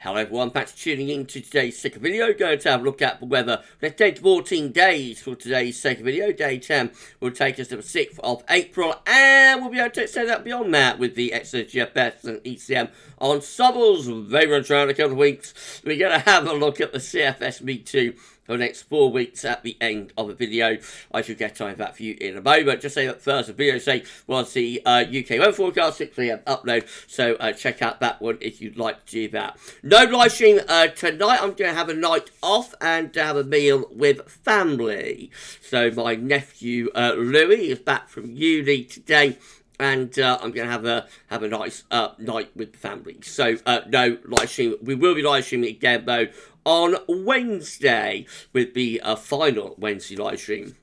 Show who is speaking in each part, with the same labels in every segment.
Speaker 1: Hello everyone, thanks for tuning in to today's second video. Going to have a look at the weather. Let's take 14 days for today's second video. Day 10 will take us to the 6th of April, and we'll be able to extend that beyond that with the excellent GFS and ECM Ensembles. They run around a couple of weeks. We're going to have a look at the CFS Week 2 for the next 4 weeks at the end of the video. I should get time for that for you in a moment. Just say that first, the video was the UK weather forecast 6 PM upload, so check out that one if you'd like to do that. No live stream tonight. I'm going to have a night off and have a meal with family. So my nephew Louis is back from uni today, and I'm going to have a nice night with the family. So no live stream. We will be live streaming again though on Wednesday with the final Wednesday live stream.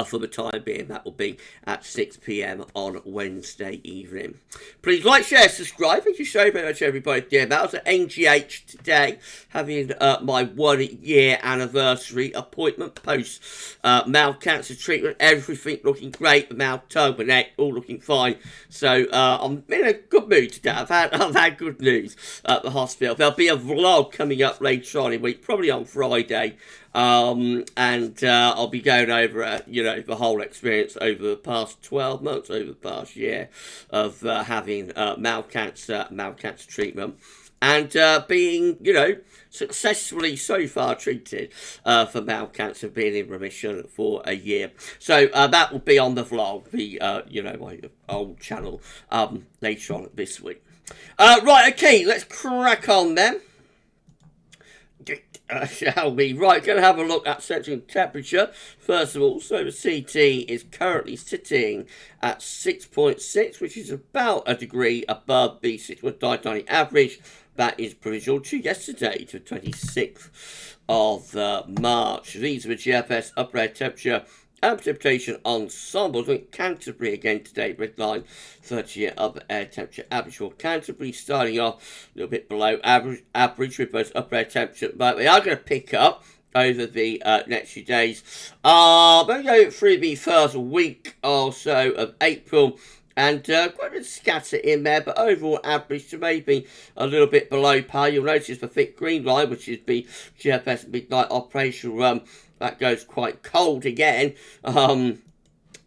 Speaker 1: For the time being, that will be at 6 PM on Wednesday evening. Please like, share, subscribe. Thank you so very much, everybody. Yeah, that was at NGH today, having my 1 year anniversary appointment post mouth cancer treatment. Everything looking great. The mouth, tongue, the neck, all looking fine. So I'm in a good mood today. I've had good news at the hospital. There'll be a vlog coming up later on in the week, probably on Friday. And I'll be going over, the whole experience over the past 12 months, over the past year of having mouth cancer treatment, and being, successfully so far treated for mouth cancer, being in remission for a year. So that will be on the vlog, my old channel, later on this week. Right, okay, let's crack on then. Shall we? Right, going to have a look at central temperature. First of all, so the CT is currently sitting at 6.6, which is about a degree above the 6.9 average. That is provisional to yesterday, to 26th of March. These are the GFS upper air temperature and precipitation ensembles. We're at Canterbury again today, red line, 30-year upper air temperature average for Canterbury, starting off a little bit below average with both upper air temperature, but they are going to pick up over the next few days. I'm going to go through the first week or so of April, and quite a bit of scatter in there, but overall average to maybe a little bit below par. You'll notice the thick green line, which is the GFS midnight operational run, that goes quite cold again, but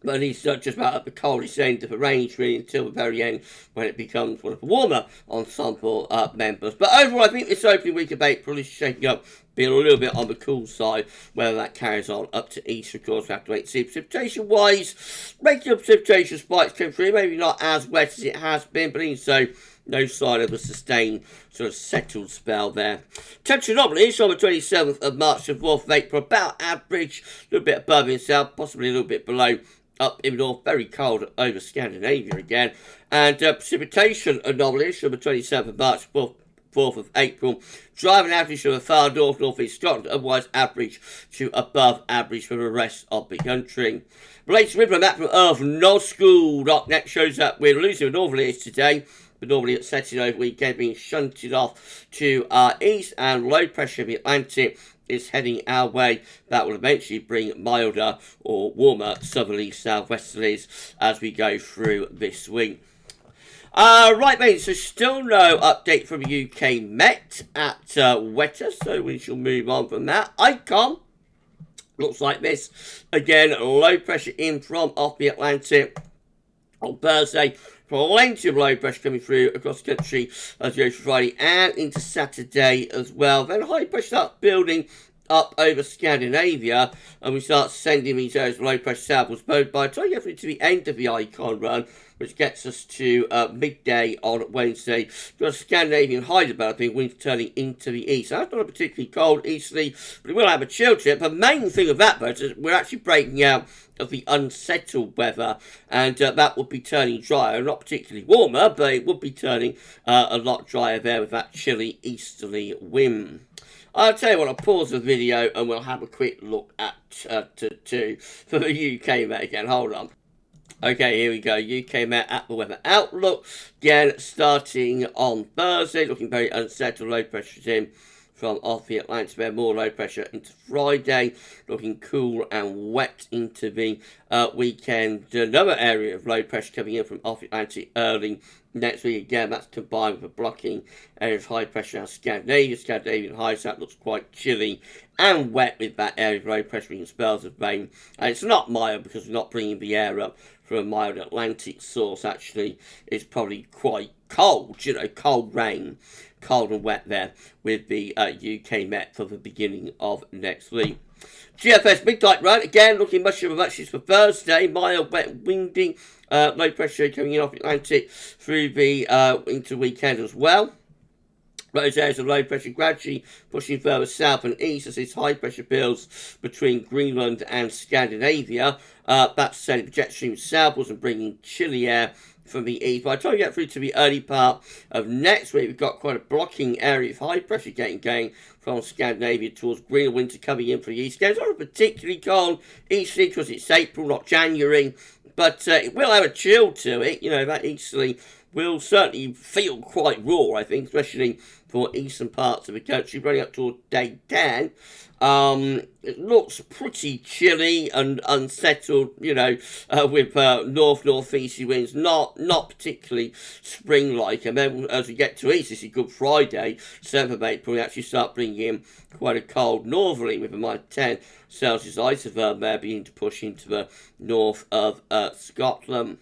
Speaker 1: it's just about at the coldest end of the range really until the very end, when it becomes one of the warmer ensemble members. But overall, I think this opening week of April is shaping up being a little bit on the cool side. Whether that carries on up to Easter, of course, we have to wait and see. Precipitation-wise, regular precipitation spikes came through, maybe not as wet as it has been, but even so, no sign of a sustained sort of settled spell there. Temperature anomalies on the 27th of March to 4th of April, about average, a little bit above in south, possibly a little bit below up in the north, very cold over Scandinavia again. And precipitation anomalies from the 27th of March to 4th of April, driving average from the far north, northeast Scotland, otherwise average to above average for the rest of the country. The latest Windflow Map from earthnorthschool.net shows that we're losing the northerlies today, but normally it's setting over weekend, being shunted off to our east, and low pressure in the Atlantic is heading our way. That will eventually bring milder or warmer southerly southwesterlies as we go through this week. Right, mate, so still no update from UK Met at wetter, so we shall move on from that. Icon looks like this. Again, low pressure in from off the Atlantic on Thursday. Plenty of low pressure coming through across the country as we go through Friday and into Saturday as well. Then high pressure starts building up over Scandinavia, and we start sending these areas of low pressure samples. But by the time you get to the end of the Icon run, which gets us to midday on Wednesday, you've got a Scandinavian high developing, winds turning into the east. That's not a particularly cold easterly, but it will have a chill trip. The main thing of that, though, is we're actually breaking out of the unsettled weather, and that would be turning drier, not particularly warmer, but it would be turning a lot drier there with that chilly easterly wind. I'll tell you what, I'll pause the video and we'll have a quick look at for the UK Met again. Hold on. Okay, here we go. UK Met at the weather outlook. Again, starting on Thursday, looking very unsettled, low pressure in from off the Atlantic, where more low pressure into Friday, looking cool and wet into the weekend. Another area of low pressure coming in from off the Atlantic early next week. Again, that's combined with a blocking area of high pressure around Scandinavia. Scandinavian high south looks quite chilly and wet with that area of low pressure bringing spells of rain. And it's not mild because we're not bringing the air up from a mild Atlantic source. Actually, it's probably quite cold, cold rain, cold and wet there with the UK Met for the beginning of next week. GFS midnight run, again looking much of a muchness for Thursday. Mild, wet, windy, low pressure coming in off Atlantic through the into weekend as well. Those areas of low pressure gradually pushing further south and east as this high pressure builds between Greenland and Scandinavia. That's sending jet streams southwards and bringing chilly air from the east. By the time we get through to the early part of next week, we've got quite a blocking area of high pressure getting going from Scandinavia towards Greenland. Winter coming in from the east. It's not a particularly cold easterly because it's April, not January, but it will have a chill to it. That easterly will certainly feel quite raw, I think, especially for eastern parts of the country, running up toward day 10. It looks pretty chilly and unsettled, with northeasterly winds, not particularly spring-like. And then as we get to east, this is Good Friday, 7th of April, we actually start bringing in quite a cold northerly with a -10 Celsius isotherm there beginning to push into the north of Scotland.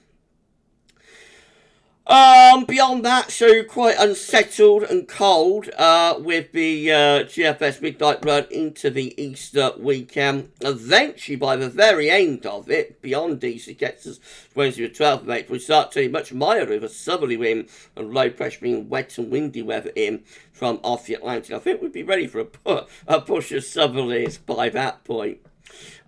Speaker 1: Beyond that, so quite unsettled and cold with the GFS midnight run into the Easter weekend. Eventually, by the very end of it, beyond Easter, it gets us Wednesday the 12th of April, we start turning much milder with a southerly wind and low pressure bringing wet and windy weather in from off the Atlantic. I think we'd be ready for a push of southerlies by that point.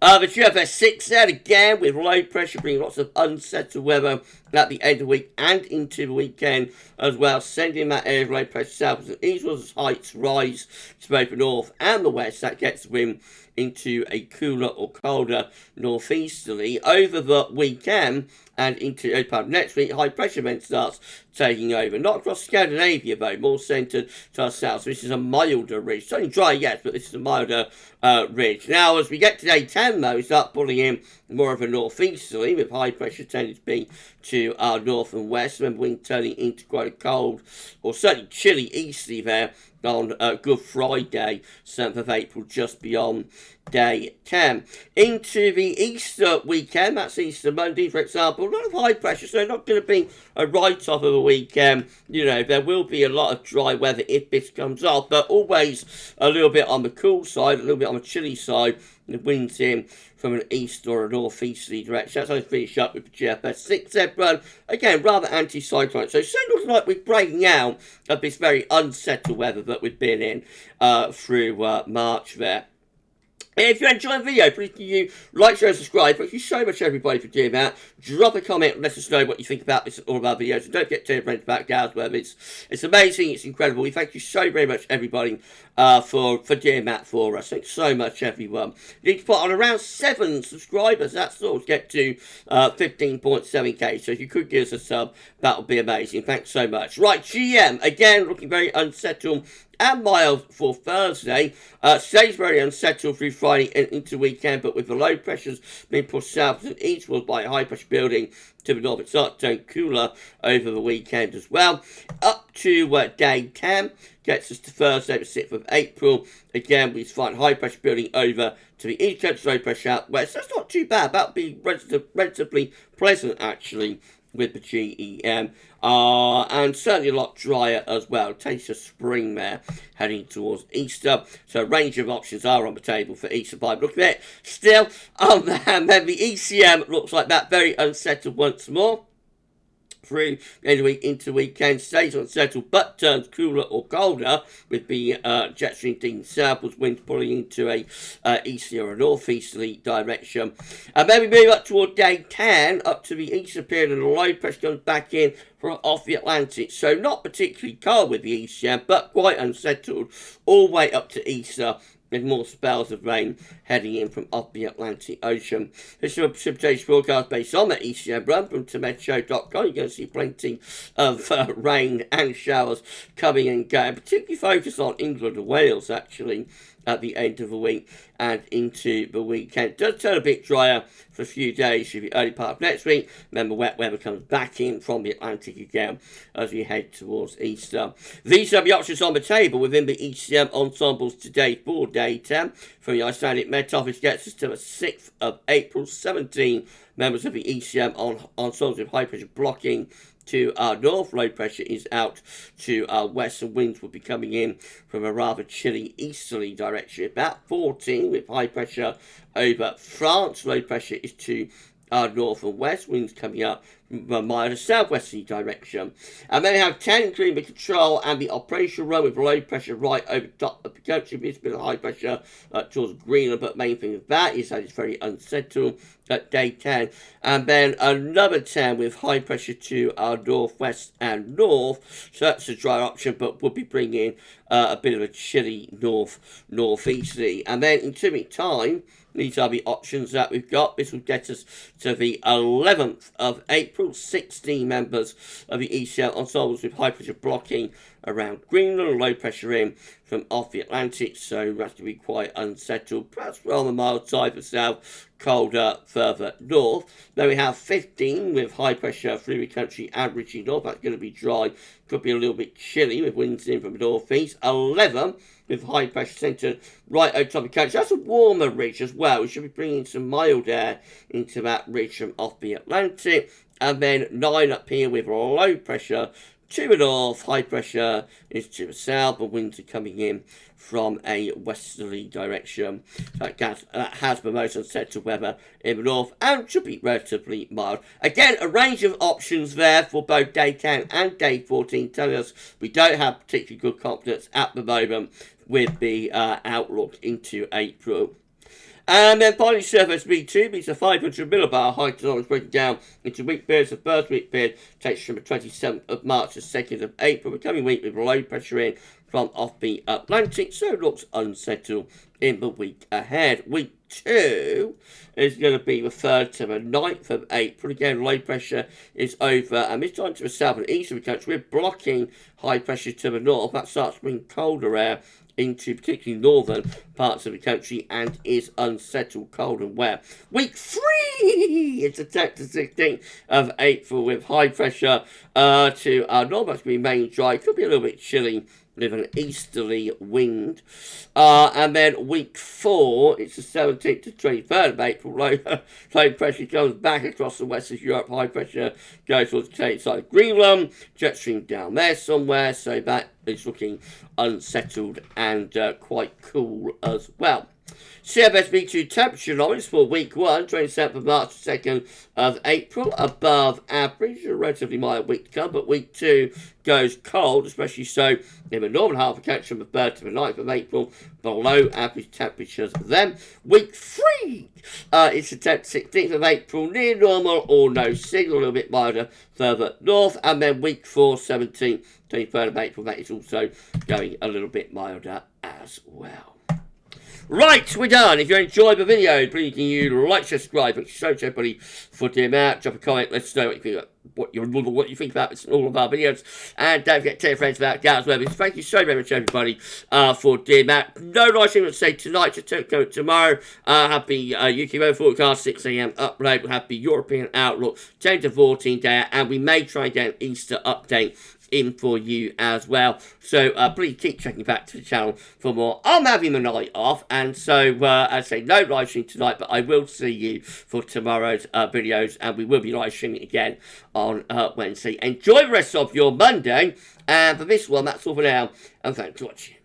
Speaker 1: The GFS 6 there again with low pressure bringing lots of unsettled weather at the end of the week and into the weekend as well, sending that area of low pressure southwards and eastwards as heights rise to both the north and the west. That gets the wind into a cooler or colder northeasterly over the weekend and into the part of next week. High pressure then starts taking over, not across Scandinavia though, more centred to our south. So this is a milder ridge, certainly dry, yes, but this is a milder ridge. Now as we get to day 10 though, we start pulling in more of a northeasterly with high pressure tending to be to our north and west. Remember, wind turning into quite a cold or certainly chilly easterly there on Good Friday, 7th of April, just beyond day 10. Into the Easter weekend, that's Easter Monday, for example, a lot of high pressure, so not going to be a write-off of a weekend. There will be a lot of dry weather if this comes off, but always a little bit on the cool side, a little bit on the chilly side. The winds in from an east or a northeasterly direction. That's how I finish up with the GFS 6 run. Again, rather anti-cyclonic. So it looks like we're breaking out of this very unsettled weather that we've been in through March there. If you enjoyed the video, please can you like, share, and subscribe. Thank you so much, everybody, for doing that. Drop a comment and let us know what you think about this and all of our videos. And don't forget to tell your friends about GavsWeatherVids. It's amazing. It's incredible. We thank you so very much, everybody, for doing that for us. Thanks so much, everyone. You need to put on around 7 subscribers. That's all to get to 15.7k. So if you could give us a sub, that would be amazing. Thanks so much. Right, GM, again, looking very unsettled and mild for Thursday. Stays very unsettled through Friday and into weekend, but with the low pressures being pushed south and eastwards by high pressure building to the north, it starts to turn cooler over the weekend as well. Up to day 10, gets us to Thursday, the 6th of April. Again, we find high pressure building over to the east coast, low pressure out west. That's not too bad. That'll be relatively pleasant, actually, with the GEM, and certainly a lot drier as well. Taste of spring there, heading towards Easter. So a range of options are on the table for Easter vibe. Look at it, still on the hand. Then the ECM looks like that, very unsettled once more. Through the end of the week into weekend, stays unsettled but turns cooler or colder with the jet stream taking southwards, wind pulling into a easterly or a northeasterly direction. And then we move up toward day 10, up to the Easter period, and the low pressure comes back in from off the Atlantic. So not particularly cold with the ECM, but quite unsettled all the way up to Easter, with more spells of rain heading in from off the Atlantic Ocean. This is a precipitation forecast based on the ECM run from TomedShow.com. You're going to see plenty of rain and showers coming and going, particularly focused on England and Wales, actually, at the end of the week and into the weekend. It does turn a bit drier for a few days through the early part of next week. Remember, wet weather comes back in from the Atlantic again as we head towards Easter. These are the options on the table within the ECM Ensembles today for day 10. From the Icelandic Met Office gets us to the 6th of April. 17 members of the ECM Ensembles with high pressure blocking to our north. Low pressure is out to our west, and winds will be coming in from a rather chilly easterly direction. About 14 with high pressure over France. Low pressure is to our north and west. Winds coming up from a milder southwesterly direction. And then we have 10 including the control and the operational run with low pressure right over top of the country. There's a bit of high pressure towards Greenland, but main thing of that is that it's very unsettled at day 10. And then another 10 with high pressure to our northwest and north. So that's a dry option, but we'll be bringing a bit of a chilly northeasterly. And then in 2 weeks' time, these are the options that we've got. This will get us to the 11th of April. 16 members of the ECM Ensembles with high pressure blocking around Greenland, low pressure in from off the Atlantic, so that's going to be quite unsettled. Perhaps we're on the mild side for south, colder further north. Then we have 15 with high pressure through the country and reaching north. That's going to be dry, could be a little bit chilly with winds in from the northeast. 11 with high pressure centred right over top of the country. That's a warmer ridge as well. We should be bringing some mild air into that ridge from off the Atlantic. And then 9 up here with low pressure to the north, high pressure is to the south, but winds are coming in from a westerly direction. That has the most unsettled weather in the north and should be relatively mild. Again, a range of options there for both day 10 and day 14, telling us we don't have particularly good confidence at the moment with the outlook into April. And then finally, CFS V2 meets a 500 millibar high tolerance broken down into week periods. The first week period takes from the 27th of March to 2nd of April. The coming week with low pressure in from off the Atlantic, so it looks unsettled in the week ahead. Week 2 is going to be the 3rd to the 9th of April. Again, low pressure is over, and this time to the south and east of the country. We're blocking high pressure to the north. That starts to bring colder air into particularly northern parts of the country and is unsettled, cold and wet. Week 3 it's the 10th to 16th of April with high pressure to our north. That's going to be main dry. Could be a little bit chilly with an easterly wind. And then week 4, it's the 17th to 23rd of April. Low pressure comes back across the west of Europe. High pressure goes towards the side of Greenland. Jet stream down there somewhere. So that is looking unsettled and quite cool as well. CFS V2 temperature anomalies for week 1, 27th of March to 2nd of April, above average, a relatively mild week to come, but week 2 goes cold, especially so in the northern half of the country from the 3rd to the 9th of April, below average temperatures then. Week 3 is the 10th to 16th of April, near normal or no signal, a little bit milder further north, and then week 4, 17th, 23rd of April, that is also going a little bit milder as well. Right, we're done. If you enjoyed the video, please can you like, subscribe, and show to everybody for the amount. Drop a comment, let us know what you think about all of our videos. And don't forget to tell your friends about GavsWeatherVids. Thank you so very much, everybody, for doing that. No nice thing to say tonight, just don't go tomorrow. Happy UK weather forecast, 6 AM upload. We'll have the European outlook, 10 to 14 day, and we may try and get an Easter update in for you as well. So please keep checking back to the channel for more. I'm having the night off, and so I say no live stream tonight, but I will see you for tomorrow's videos, and we will be live streaming again on Wednesday. Enjoy the rest of your Monday, and for this one, that's all for now, and thanks for watching.